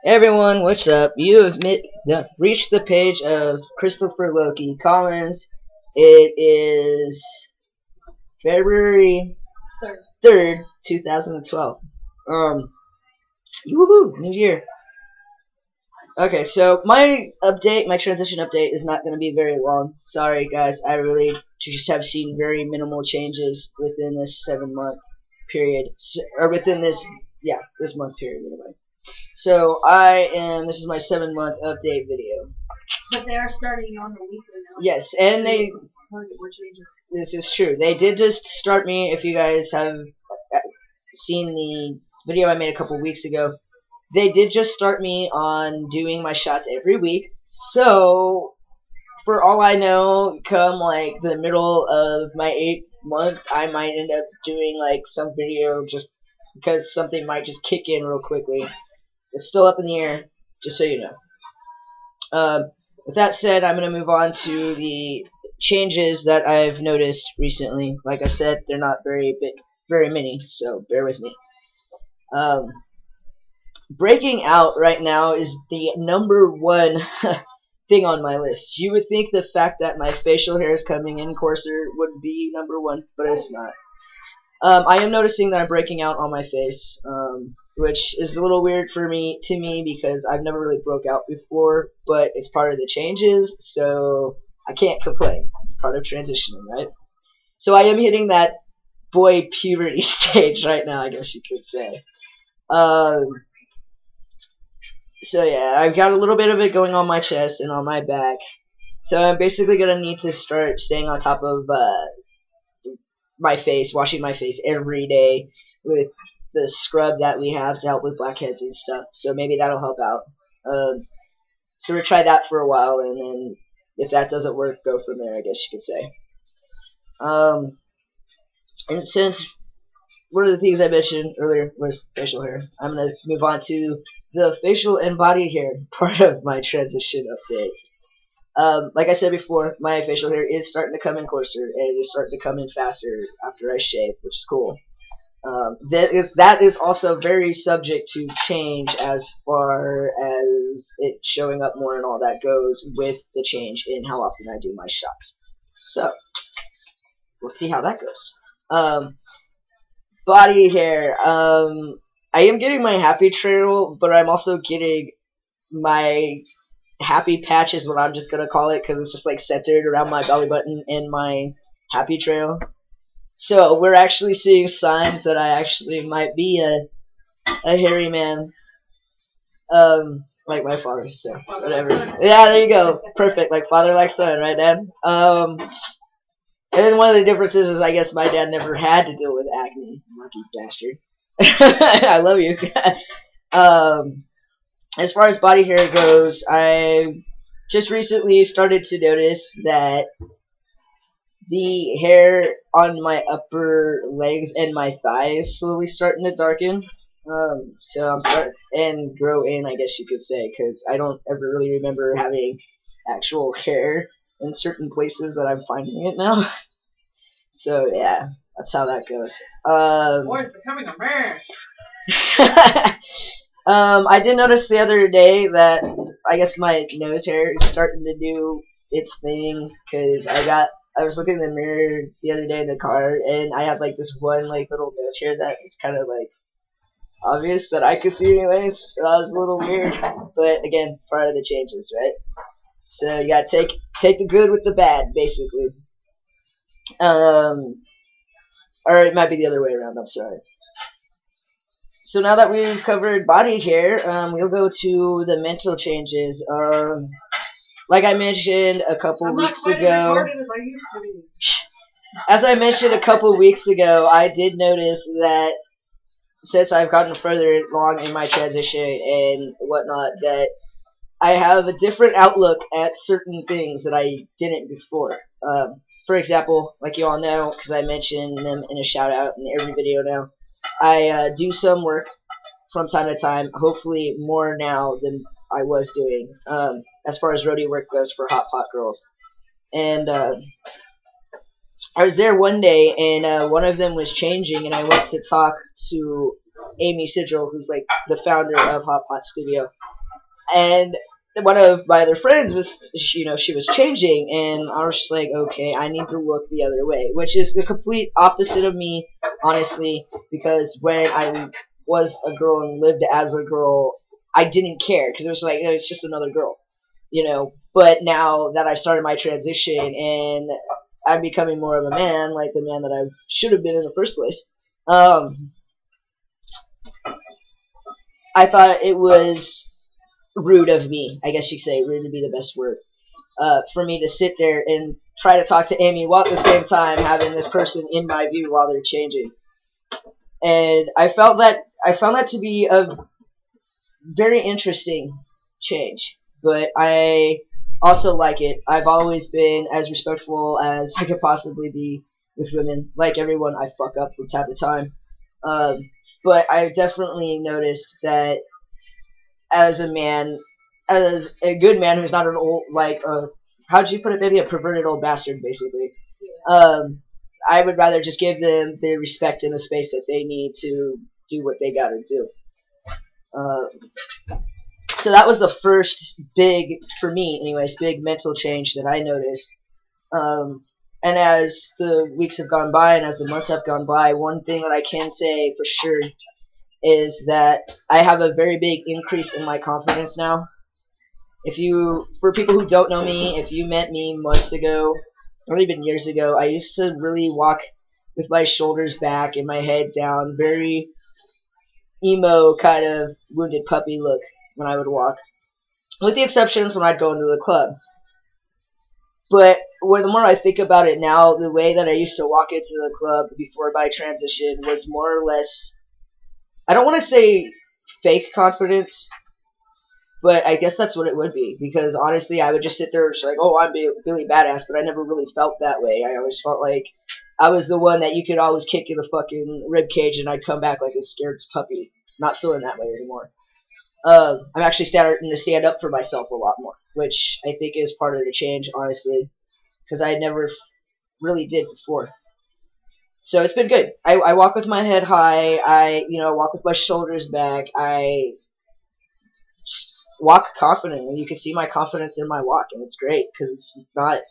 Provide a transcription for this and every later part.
Hey everyone, what's up? You have reached the page of Christopher Loki Collins. It is February 3rd, 2012. Woohoo, new year. Okay, so my transition update is not going to be very long. Sorry guys, I really just have seen very minimal changes within this 7-month period, or within this month period anyway. So this is my 7-month update video. But they are starting on the weekly now. Yes, and this is true. They did just start me, if you guys have seen the video I made a couple weeks ago, they did just start me on doing my shots every week. So, for all I know, come like the middle of my 8th month, I might end up doing like some video just because something might just kick in real quickly. It's still up in the air, just so you know. With that said, I'm going to move on to the changes that I've noticed recently. Like I said, they're not very many, so bear with me. Breaking out right now is the #1 thing on my list. You would think the fact that my facial hair is coming in coarser would be #1, but it's not. I am noticing that I'm breaking out on my face, which is a little weird to me because I've never really broke out before, but it's part of the changes, so I can't complain. It's part of transitioning, right? So I am hitting that boy puberty stage right now, I guess you could say. So yeah, I've got a little bit of it going on my chest and on my back, so I'm basically gonna need to start staying on top of my face, washing my face every day with the scrub that we have to help with blackheads and stuff. So maybe that'll help out. So we'll try that for a while, and then if that doesn't work, go from there, I guess you could say. And since one of the things I mentioned earlier was facial hair, I'm going to move on to the facial and body hair part of my transition update. Like I said before, my facial hair is starting to come in coarser, and it is starting to come in faster after I shave, which is cool. That is also very subject to change as far as it showing up more and all that goes with the change in how often I do my shots. So, we'll see how that goes. Body hair. I am getting my happy trail, but I'm also getting my happy patch is what I'm just gonna call it, because it's just like centered around my belly button and my happy trail. So we're actually seeing signs that I actually might be a hairy man, like my father. So whatever. Yeah, there you go. Perfect. Like father, like son, right, Dad? And then one of the differences is I guess my dad never had to deal with acne. Lucky bastard. I love you. As far as body hair goes, I just recently started to notice that the hair on my upper legs and my thighs slowly starting to darken. So I'm starting and grow in, I guess you could say, because I don't ever really remember having actual hair in certain places that I'm finding it now. So yeah, that's how that goes. Boy's becoming a man. I did notice the other day that I guess my nose hair is starting to do its thing, because I was looking in the mirror the other day in the car, and I had like this one like little nose hair that is kind of like obvious that I could see anyways, so that was a little weird, but again, part of the changes, right? So you gotta take the good with the bad, basically. Or it might be the other way around, I'm sorry. So now that we've covered body hair, we'll go to the mental changes. Like I mentioned a couple weeks ago, as I mentioned a couple weeks ago, I did notice that since I've gotten further along in my transition and whatnot, that I have a different outlook at certain things that I didn't before. For example, like you all know, because I mentioned them in a shout out in every video now, I do some work from time to time, hopefully more now than I was doing, as far as roadie work goes for Hot Pot Girls. And I was there one day, and one of them was changing, and I went to talk to Amy Sigil, who's like the founder of Hot Pot Studio. And one of my other friends was, she was changing, and I was just like, okay, I need to look the other way, which is the complete opposite of me, honestly, because when I was a girl and lived as a girl, I didn't care, because it was like, it's just another girl, but now that I've started my transition, and I'm becoming more of a man, like the man that I should have been in the first place, I thought it was rude of me, I guess you could say, rude would be the best word, for me to sit there and try to talk to Amy while at the same time having this person in my view while they're changing. And I found that to be a very interesting change, but I also like it. I've always been as respectful as I could possibly be with women. Like everyone, I fuck up from time to time. But I've definitely noticed that as a man, as a good man who's not an old, how'd you put it, maybe a perverted old bastard, basically. I would rather just give them the respect and the space that they need to do what they gotta do. So that was the first big, for me anyways, big mental change that I noticed. And as the weeks have gone by and as the months have gone by, one thing that I can say for sure is that I have a very big increase in my confidence now. For people who don't know me, if you met me months ago, or even years ago, I used to really walk with my shoulders back and my head down, very emo kind of wounded puppy look when I would walk, with the exceptions when I'd go into the club. But the more I think about it now, the way that I used to walk into the club before my transition was more or less, I don't want to say fake confidence, but I guess that's what it would be, because honestly I would just sit there and like, oh, I'm Billy Badass, but I never really felt that way. I always felt like I was the one that you could always kick in the fucking rib cage and I'd come back like a scared puppy. Not feeling that way anymore. I'm actually starting to stand up for myself a lot more, which I think is part of the change, honestly, because I never really did before. So it's been good. I walk with my head high. I walk with my shoulders back. I just walk confidently. You can see my confidence in my walk, and it's great because it's not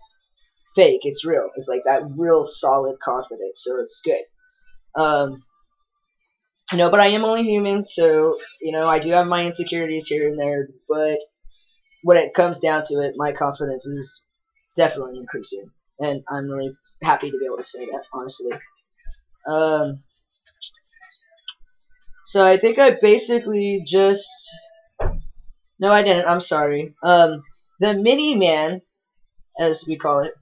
fake. It's real. It's like that real solid confidence. So it's good. But I am only human, so, I do have my insecurities here and there, but when it comes down to it, my confidence is definitely increasing, and I'm really happy to be able to say that, honestly. So I think I basically just... No, I didn't, I'm sorry. The Mini-Man, as we call it,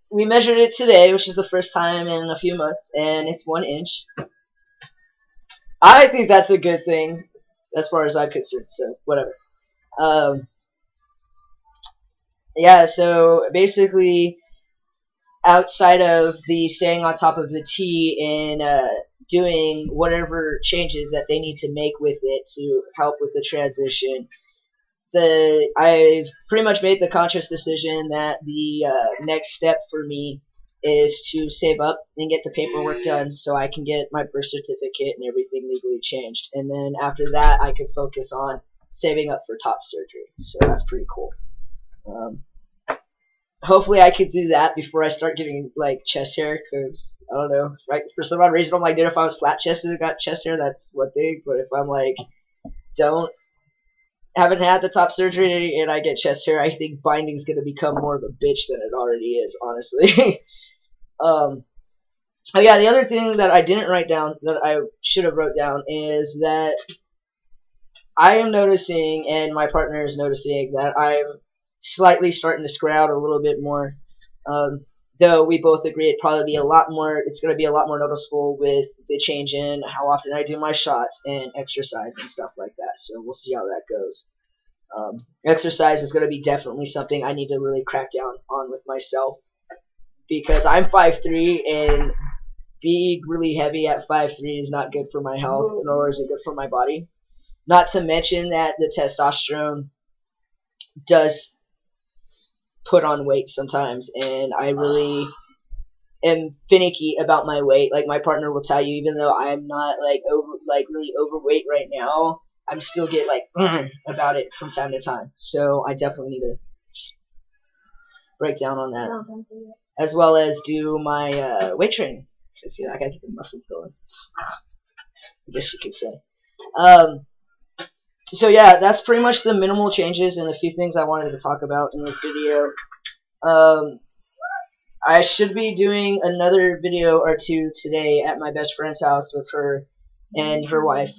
we measured it today, which is the first time in a few months, and it's 1 inch. I think that's a good thing, as far as I'm concerned, so whatever. Yeah, so basically, outside of the staying on top of the T and doing whatever changes that they need to make with it to help with the transition, I've pretty much made the conscious decision that the next step for me is to save up and get the paperwork done so I can get my birth certificate and everything legally changed. And then after that, I can focus on saving up for top surgery. So that's pretty cool. Hopefully I could do that before I start getting, chest hair, because, I don't know, for some odd reason I'm like, dude, if I was flat-chested and got chest hair, that's one thing, but if I'm haven't had the top surgery and I get chest hair, I think binding's going to become more of a bitch than it already is, honestly. Oh yeah, the other thing that I didn't write down that I should have wrote down is that I am noticing, and my partner is noticing, that I'm slightly starting to sprout a little bit more. Though we both agree it's going to be a lot more noticeable with the change in how often I do my shots and exercise and stuff like that. So we'll see how that goes. Exercise is going to be definitely something I need to really crack down on with myself, because I'm 5'3", and being really heavy at 5'3" is not good for my health, nor is it good for my body. Not to mention that the testosterone does put on weight sometimes, and I really am finicky about my weight. Like, my partner will tell you, even though I'm not really overweight right now, I'm still get like about it from time to time. So I definitely need to break down on that, as well as do my weight training. Cause I gotta get the muscles going. I guess you could say. So yeah, that's pretty much the minimal changes and a few things I wanted to talk about in this video. I should be doing another video or two today at my best friend's house with her and her wife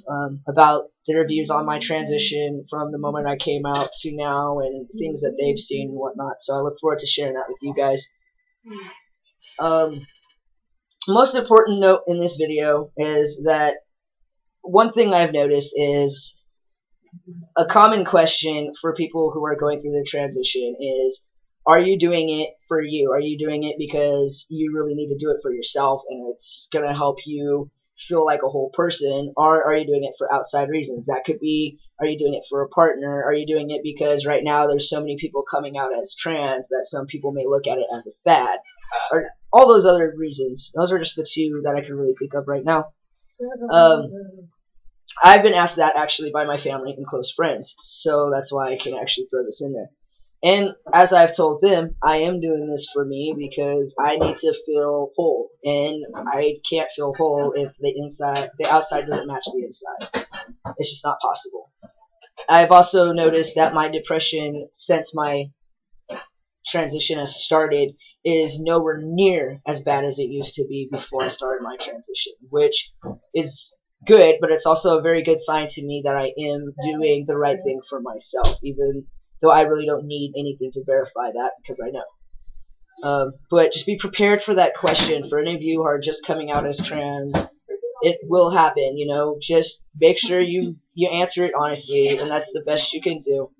about their views on my transition from the moment I came out to now and things that they've seen and whatnot. So I look forward to sharing that with you guys. Most important note in this video is that one thing I've noticed is a common question for people who are going through the transition is, are you doing it for you? Are you doing it because you really need to do it for yourself and it's going to help you feel like a whole person? Or are you doing it for outside reasons? That could be, are you doing it for a partner? Are you doing it because right now there's so many people coming out as trans that some people may look at it as a fad? Or all those other reasons. Those are just the two that I can really think of right now. I've been asked that actually by my family and close friends, so that's why I can actually throw this in there. And as I've told them, I am doing this for me because I need to feel whole, and I can't feel whole if the outside doesn't match the inside. It's just not possible. I've also noticed that my depression since my transition has started is nowhere near as bad as it used to be before I started my transition, which is good, but it's also a very good sign to me that I am doing the right thing for myself, even though I really don't need anything to verify that because I know. But just be prepared for that question. For any of you who are just coming out as trans, it will happen, you know. Just make sure you answer it honestly, and that's the best you can do.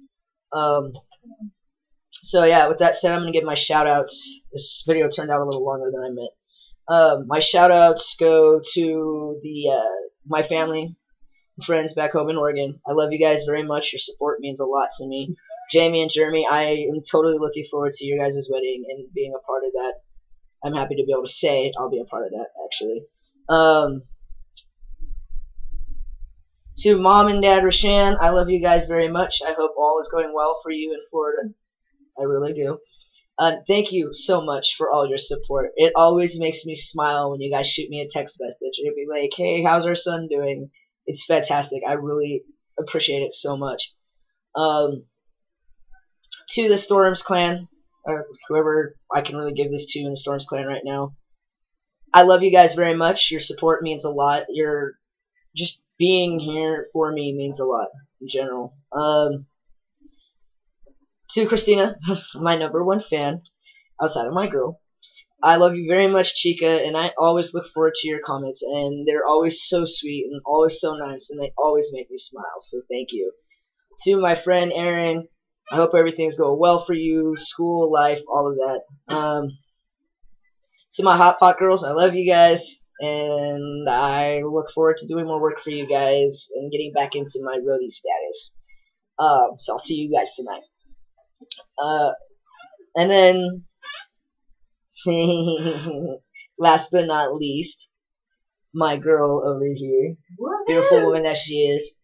So yeah, with that said, I'm going to give my shout-outs. This video turned out a little longer than I meant. My shout-outs go to my family and friends back home in Oregon. I love you guys very much. Your support means a lot to me. Jamie and Jeremy, I am totally looking forward to your guys' wedding and being a part of that. I'm happy to be able to say I'll be a part of that, actually. To Mom and Dad Rashan, I love you guys very much. I hope all is going well for you in Florida. I really do. Thank you so much for all your support. It always makes me smile when you guys shoot me a text message and be like, hey, how's our son doing? It's fantastic. I really appreciate it so much. To the Storms clan, or whoever I can really give this to in the Storms clan right now, I love you guys very much. Your support means a lot. Your just being here for me means a lot in general. To Christina, my #1 fan, outside of my girl, I love you very much, Chica, and I always look forward to your comments, and they're always so sweet and always so nice, and they always make me smile, so thank you. To my friend Aaron, I hope everything's going well for you, school, life, all of that. To my Hot Pot girls, I love you guys, and I look forward to doing more work for you guys and getting back into my roadie status. So I'll see you guys tonight. And then, last but not least, my girl over here, beautiful woman that she is.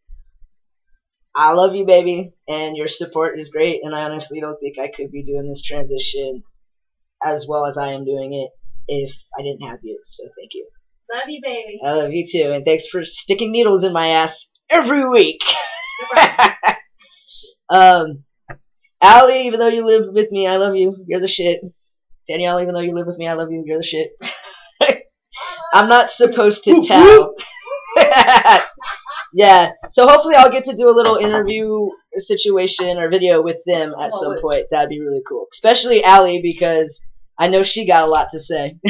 I love you, baby, and your support is great, and I honestly don't think I could be doing this transition as well as I am doing it if I didn't have you, so thank you. Love you, baby. I love you too, and thanks for sticking needles in my ass every week. Allie, even though you live with me, I love you. You're the shit. Danielle, even though you live with me, I love you. You're the shit. I'm not supposed to tell. Yeah, so hopefully I'll get to do a little interview situation or video with them at some point. That'd be really cool. Especially Allie, because I know she got a lot to say.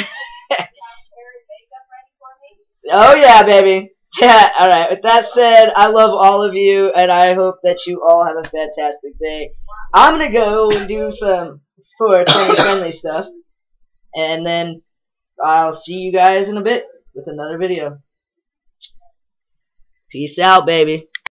Oh yeah, baby. Yeah, alright. With that said, I love all of you, and I hope that you all have a fantastic day. I'm gonna go and do some 420 friendly stuff, and then I'll see you guys in a bit with another video. Peace out, baby.